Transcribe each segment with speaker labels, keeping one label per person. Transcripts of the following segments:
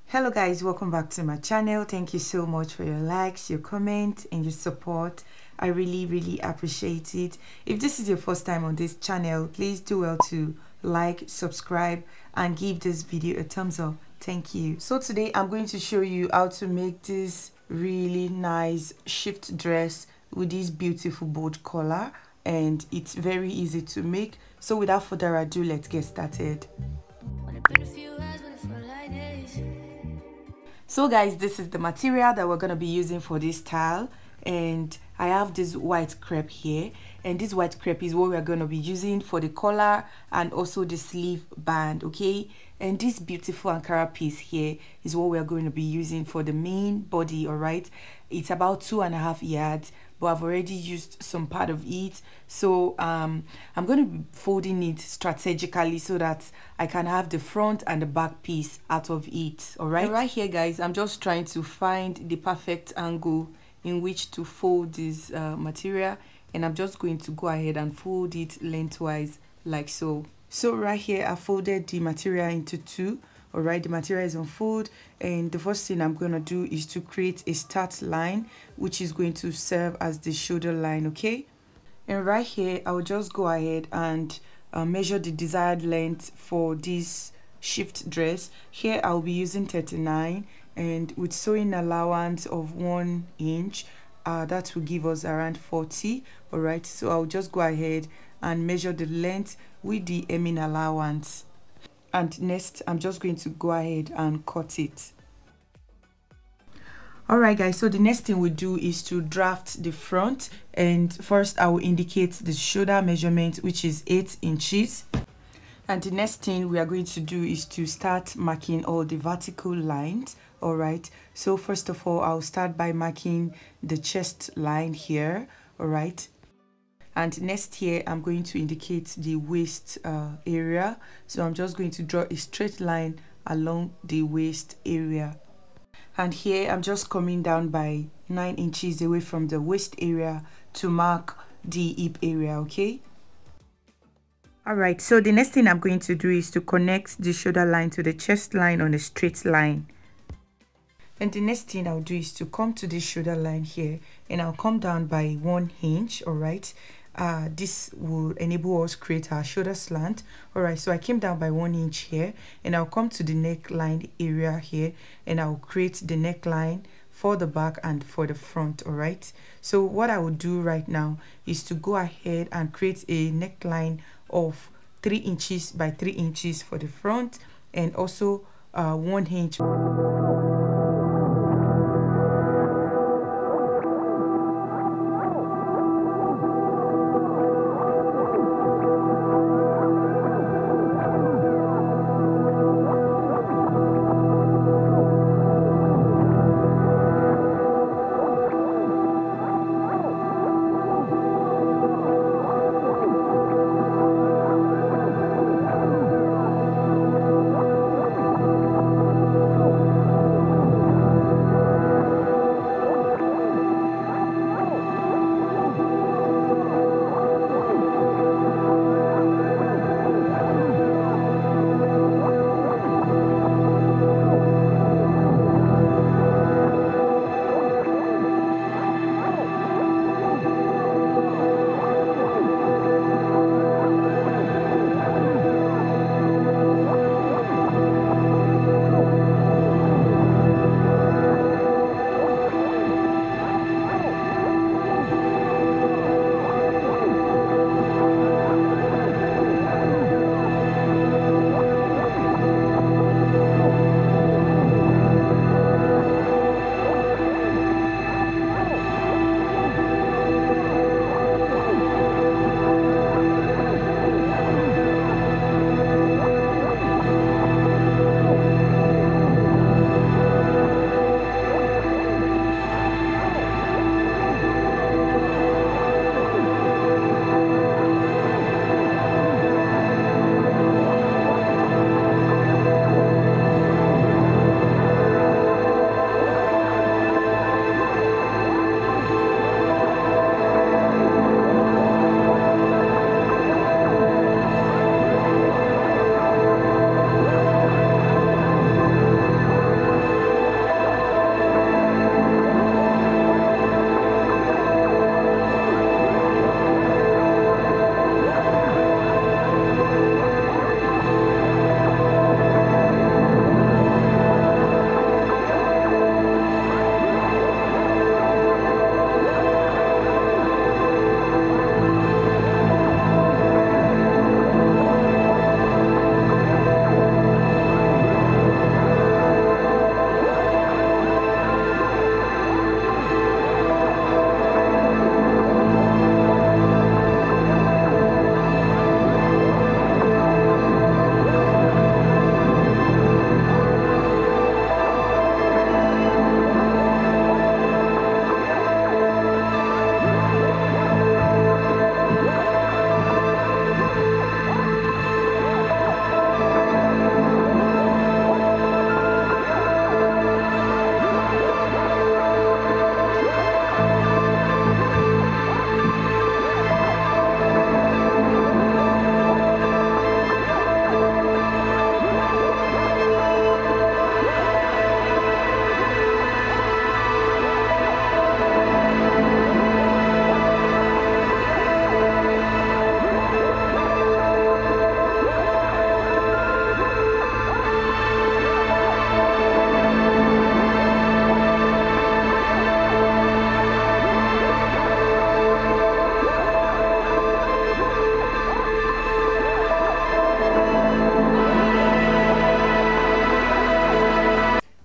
Speaker 1: Hello guys, welcome back to my channel. Thank you so much for your likes, your comments and your support. I really appreciate it. If this is your first time on this channel, please do well to like, subscribe and give this video a thumbs up. Thank you. So today I'm going to show you how to make this really nice shift dress with this beautiful bold collar, and it's very easy to make. So without further ado, let's get started. So guys, this is the material that we're going to be using for this style, and I have this white crepe here, and this white crepe is what we're going to be using for the collar and also the sleeve band, okay? And this beautiful Ankara piece here is what we're going to be using for the main body. All right, it's about 2.5 yards, but I've already used some part of it, so I'm going to be folding it strategically so that I can have the front and the back piece out of it. All right, and right here guys, I'm just trying to find the perfect angle in which to fold this material, and I'm just going to go ahead and fold it lengthwise like so. So right here I folded the material into two. All right, the material is on fold, and the first thing I'm going to do is to create a start line which is going to serve as the shoulder line, okay? And right here I'll just go ahead and measure the desired length for this shift dress. Here I'll be using 39, and with sewing allowance of 1 inch, that will give us around 40. All right, so I'll just go ahead and measure the length with the hemming allowance, and next I'm just going to go ahead and cut it. All right guys, so the next thing we do is to draft the front, and first I will indicate the shoulder measurement, which is 8 inches. And the next thing we are going to do is to start marking all the vertical lines. All right, so first of all I'll start by marking the chest line here. All right, and next here I'm going to indicate the waist area, so I'm just going to draw a straight line along the waist area. And here I'm just coming down by 9 inches away from the waist area to mark the hip area, okay? All right, so the next thing I'm going to do is to connect the shoulder line to the chest line on a straight line. And the next thing I'll do is to come to this shoulder line here, and I'll come down by 1 inch. All right, this will enable us create our shoulder slant. All right, so I came down by 1 inch here, and I'll come to the neckline area here, and I'll create the neckline for the back and for the front. All right, so what I will do right now is to go ahead and create a neckline of 3 inches by 3 inches for the front, and also 1 inch.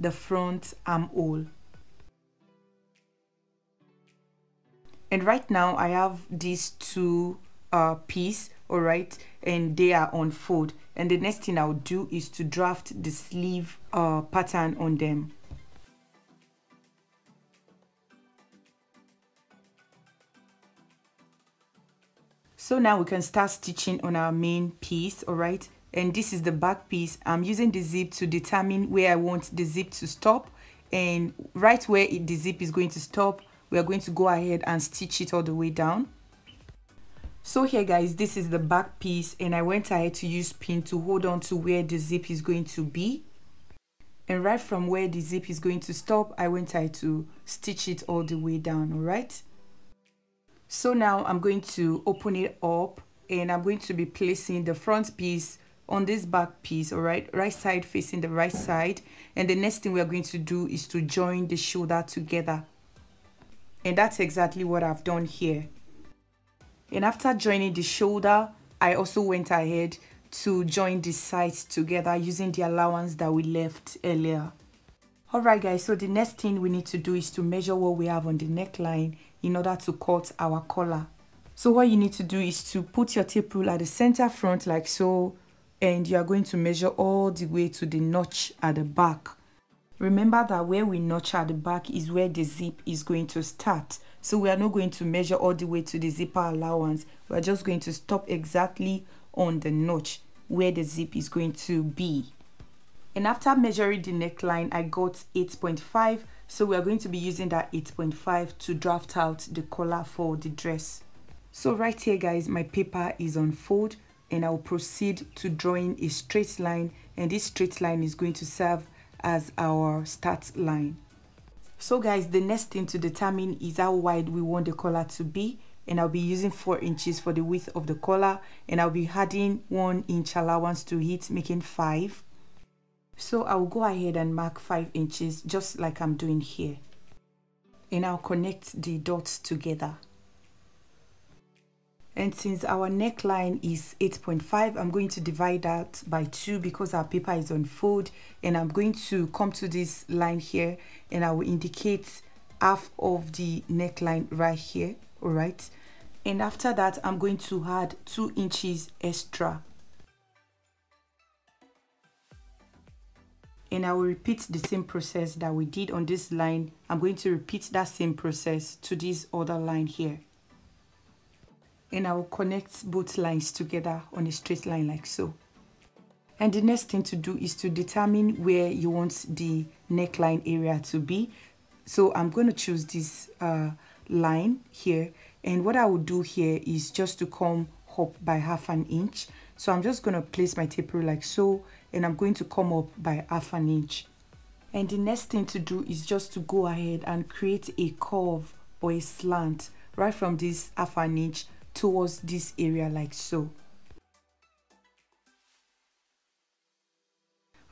Speaker 1: the front armhole. And right now I have these two pieces, all right, and they are on fold. And the next thing I'll do is to draft the sleeve pattern on them. So now we can start stitching on our main piece, all right? And this is the back piece. I'm using the zip to determine where I want the zip to stop, and right where the zip is going to stop, we are going to go ahead and stitch it all the way down. So here guys, this is the back piece, and I went ahead to use pin to hold on to where the zip is going to be. And right from where the zip is going to stop, I went ahead to stitch it all the way down, all right? So now I'm going to open it up, and I'm going to be placing the front piece on this back piece, all right? Right side facing the right side. And the next thing we are going to do is to join the shoulder together. And that's exactly what I've done here. And after joining the shoulder, I also went ahead to join the sides together using the allowance that we left earlier. Alright guys, so the next thing we need to do is to measure what we have on the neckline in order to cut our collar. So what you need to do is to put your tape rule at the center front like so, and you are going to measure all the way to the notch at the back. Remember that where we notch at the back is where the zip is going to start. So we are not going to measure all the way to the zipper allowance. We are just going to stop exactly on the notch where the zip is going to be. And after measuring the neckline, I got 8.5. So we are going to be using that 8.5 to draft out the collar for the dress. So right here guys, my paper is on fold, and I will proceed to drawing a straight line, and this straight line is going to serve as our start line. So guys, the next thing to determine is how wide we want the collar to be, and I'll be using 4 inches for the width of the collar, and I'll be adding 1 inch allowance to it, making 5. So I'll go ahead and mark 5 inches just like I'm doing here, and I'll connect the dots together. And since our neckline is 8.5, I'm going to divide that by 2 because our paper is on fold, and I'm going to come to this line here, and I will indicate half of the neckline right here, all right? And after that, I'm going to add 2 inches extra. And I will repeat the same process that we did on this line. I'm going to repeat that same process to this other line here. And I will connect both lines together on a straight line like so. And the next thing to do is to determine where you want the neckline area to be. So I'm going to choose this line here, and what I will do here is just to come up by ½ inch. So I'm just going to place my tape rule like so, and I'm going to come up by ½ inch. And the next thing to do is just to go ahead and create a curve or a slant right from this ½ inch towards this area like so.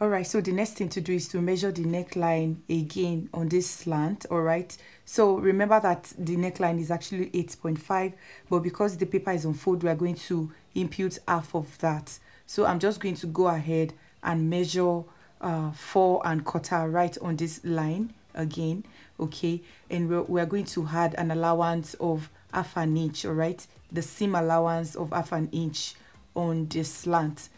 Speaker 1: Alright, so the next thing to do is to measure the neckline again on this slant, alright? So remember that the neckline is actually 8.5, but because the paper is on fold, we are going to impute half of that. So I'm just going to go ahead and measure 4¼ right on this line again, okay? And we're going to add an allowance of ½ inch, alright? The seam allowance of ½ inch on the slant.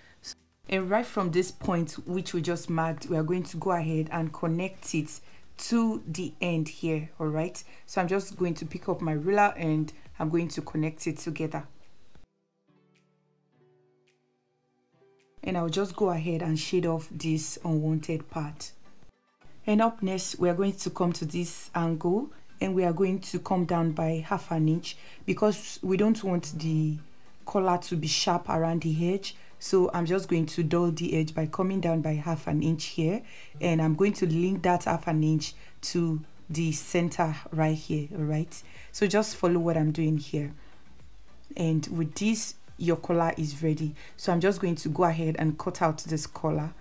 Speaker 1: And right from this point which we just marked, we are going to go ahead and connect it to the end here, all right? So I'm just going to pick up my ruler and I'm going to connect it together. And I'll just go ahead and shade off this unwanted part. And up next, we are going to come to this angle, and we are going to come down by ½ inch because we don't want the collar to be sharp around the edge. So I'm just going to dull the edge by coming down by ½ inch here, and I'm going to link that ½ inch to the center right here, all right? So just follow what I'm doing here, and with this your collar is ready. So I'm just going to go ahead and cut out this collar,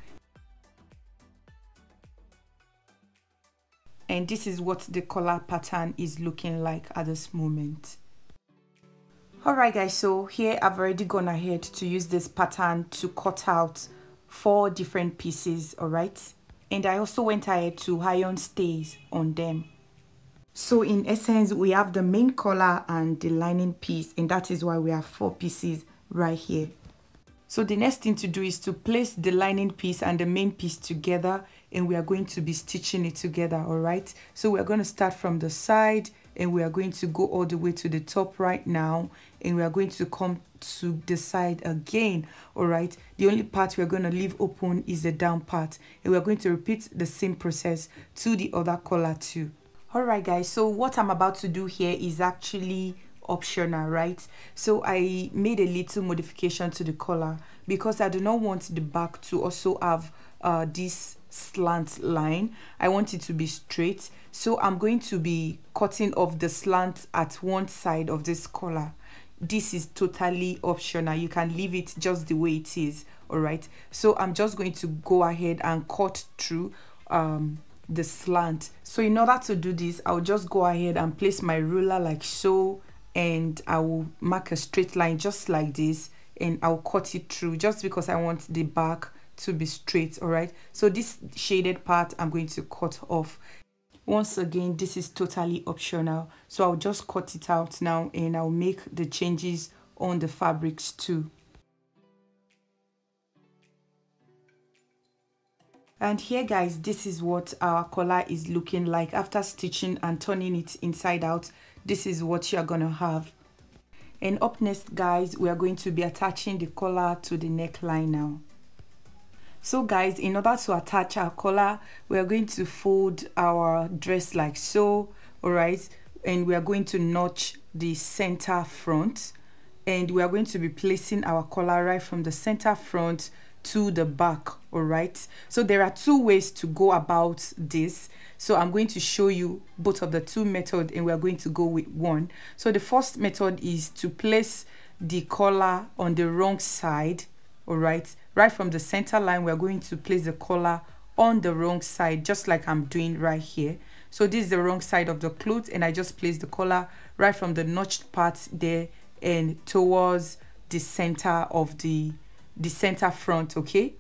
Speaker 1: and this is what the collar pattern is looking like at this moment. Alright guys, so here I've already gone ahead to use this pattern to cut out 4 different pieces, alright? And I also went ahead to iron stays on them. So in essence, we have the main collar and the lining piece, and that is why we have 4 pieces right here. So the next thing to do is to place the lining piece and the main piece together, and we are going to be stitching it together, all right? So we are going to start from the side, and we are going to go all the way to the top right now, and we are going to come to the side again, all right? The only part we're going to leave open is the down part, and we're going to repeat the same process to the other collar too. All right guys, so what I'm about to do here is actually optional, right? So I made a little modification to the collar because I do not want the back to also have this slant line. I want it to be straight, so I'm going to be cutting off the slant at one side of this collar. This is totally optional, you can leave it just the way it is, all right? So I'm just going to go ahead and cut through the slant. So in order to do this, I'll just go ahead and place my ruler like so, and I will mark a straight line just like this, and I'll cut it through just because I want the back to be straight, all right? So this shaded part I'm going to cut off. Once again, this is totally optional, so I'll just cut it out now, and I'll make the changes on the fabrics too. And here guys, this is what our collar is looking like after stitching and turning it inside out. This is what you're gonna have. And up next guys, we are going to be attaching the collar to the neckline now. So guys, in order to attach our collar, we are going to fold our dress like so, all right? And we are going to notch the center front, and we are going to be placing our collar right from the center front to the back, all right? So there are 2 ways to go about this, so I'm going to show you both of the 2 methods, and we are going to go with one. So the first method is to place the collar on the wrong side, all right? Right from the center line, we are going to place the collar on the wrong side, just like I'm doing right here. So this is the wrong side of the cloth, and I just place the collar right from the notched part there and towards the center of the center front, okay?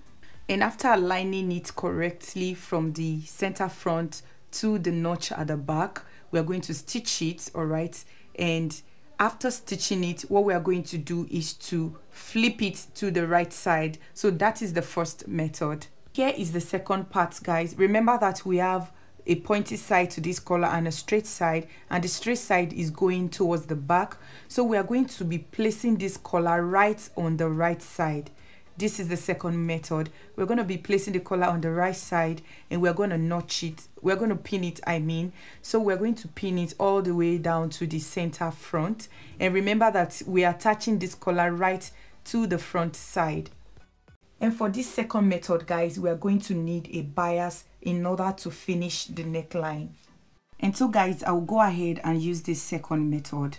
Speaker 1: And after aligning it correctly from the center front to the notch at the back, we are going to stitch it, all right? And after stitching it, what we are going to do is to flip it to the right side. So that is the first method. Here is the second part guys. Remember that we have a pointy side to this collar and a straight side, and the straight side is going towards the back. So we are going to be placing this collar right on the right side. This is the second method. We're going to be placing the collar on the right side, and we're going to notch it. We're going to pin it, I mean. So we're going to pin it all the way down to the center front. And remember that we are attaching this collar right to the front side. And for this second method, guys, we are going to need a bias in order to finish the neckline. And so, guys, I'll go ahead and use this second method.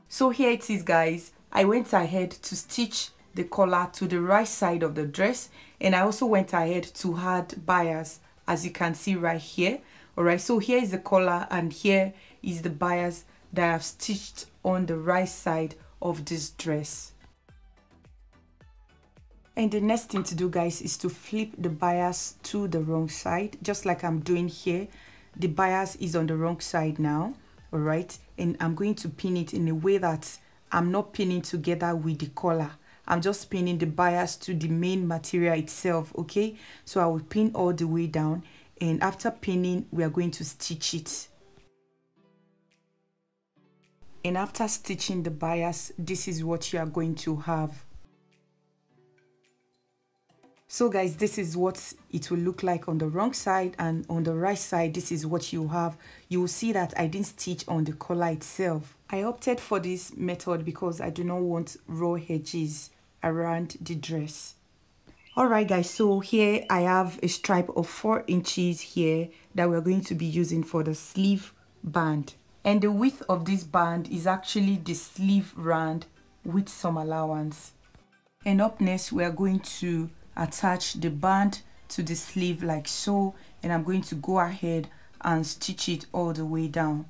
Speaker 1: So here it is, guys. I went ahead to stitch the collar to the right side of the dress, and I also went ahead to add bias, as you can see right here. All right, so here is the collar, and here is the bias that I've stitched on the right side of this dress. And the next thing to do, guys, is to flip the bias to the wrong side, just like I'm doing here. The bias is on the wrong side now, all right? And I'm going to pin it in a way that I'm not pinning together with the collar. I'm just pinning the bias to the main material itself, okay? So I will pin all the way down, and after pinning, we are going to stitch it. And after stitching the bias, this is what you are going to have. So guys, this is what it will look like on the wrong side, and on the right side, this is what you have. You will see that I didn't stitch on the collar itself. I opted for this method because I do not want raw edges around the dress. Alright guys, so here I have a stripe of 4 inches here that we're going to be using for the sleeve band. And the width of this band is actually the sleeve round with some allowance. And up next, we are going to attach the band to the sleeve like so, and I'm going to go ahead and stitch it all the way down.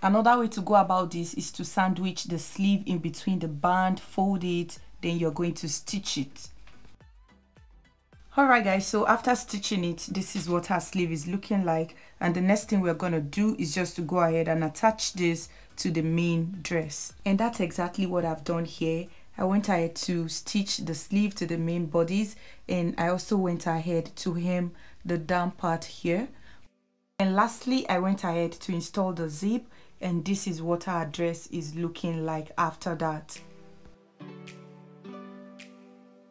Speaker 1: Another way to go about this is to sandwich the sleeve in between the band, fold it, then you're going to stitch it. Alright guys, so after stitching it, this is what our sleeve is looking like, and the next thing we're gonna do is just to go ahead and attach this to the main dress. And that's exactly what I've done here. I went ahead to stitch the sleeve to the main bodice, and I also went ahead to hem the down part here. And lastly, I went ahead to install the zip, and this is what our dress is looking like after that.